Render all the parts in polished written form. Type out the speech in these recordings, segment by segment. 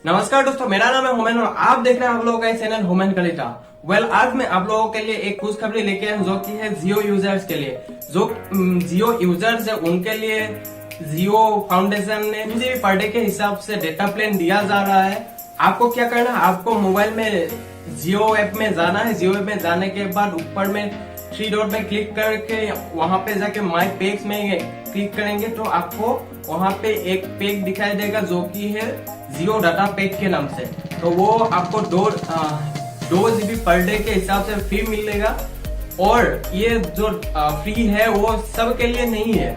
नमस्कार दोस्तों, मेरा नाम है हुमैन और आप देख रहे हैं आप लोगों का चैनल हुमैन कलिता। आज मैं आप लोगों के लिए एक खुशखबरी लेके आया हूं जो कि है जियो यूजर्स के लिए। जो जियो यूजर्स है उनके लिए जियो फाउंडेशन ने मुझे पर डे के हिसाब से डेटा प्लान दिया जा रहा है। आपको क्या करना है, आपको मोबाइल में जियो ऐप में जाना है। जियो ऐप में जाने के बाद ऊपर में 3 डॉट में क्लिक करके वहां पे जाके माई पैक्स में क्लिक करेंगे तो आपको वहां पे एक पैक दिखाई देगा जो कि है जियो डाटा पैक के नाम से। तो वो आपको 2 GB पर डे के हिसाब से फ्री मिलेगा। और ये जो फ्री है वो सब के लिए नहीं है,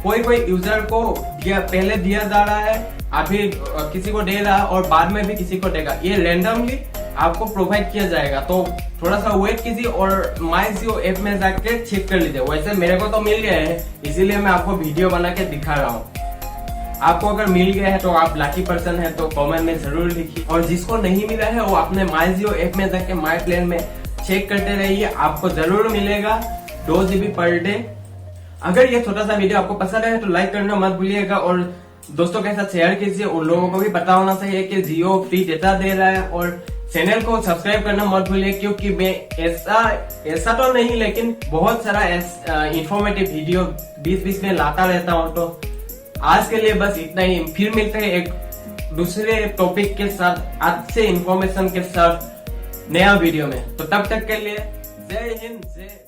कोई यूजर को पहले दिया जा रहा है, अभी किसी को दे रहा है और बाद में भी किसी को देगा। ये रैंडमली आपको प्रोवाइड किया जाएगा। तो थोड़ा सा वेट कीजिए और माई जियो ऐप में जाके चेक कर लीजिए। वैसे मेरे को तो मिल गया है, इसीलिए मैं आपको वीडियो बना के दिखा रहा हूँ। आपको अगर मिल गया है तो आप लकी पर्सन है, तो कमेंट में जरूर लिखिए। और जिसको नहीं मिला है वो अपने माई जियो ऐप में जाके माई प्लान में चेक करते रहिए, आपको जरूर मिलेगा 2 GB पर डे। अगर ये छोटा सा वीडियो आपको पसंद है तो लाइक करना मत भूलिएगा और दोस्तों के साथ शेयर कीजिए। उन लोगों को भी पता होना चाहिए कि जियो फ्री डेटा दे रहा है। और चैनल को सब्सक्राइब करना मत भूलिए, क्योंकि मैं ऐसा तो नहीं लेकिन बहुत सारा इंफॉर्मेटिव वीडियो बीच में लाता रहता हूँ। तो आज के लिए बस इतना ही। फिर मिलते हैं एक दूसरे टॉपिक के साथ, अच्छे इंफॉर्मेशन के साथ नया वीडियो में। तो तब तक के लिए जय हिंद, जय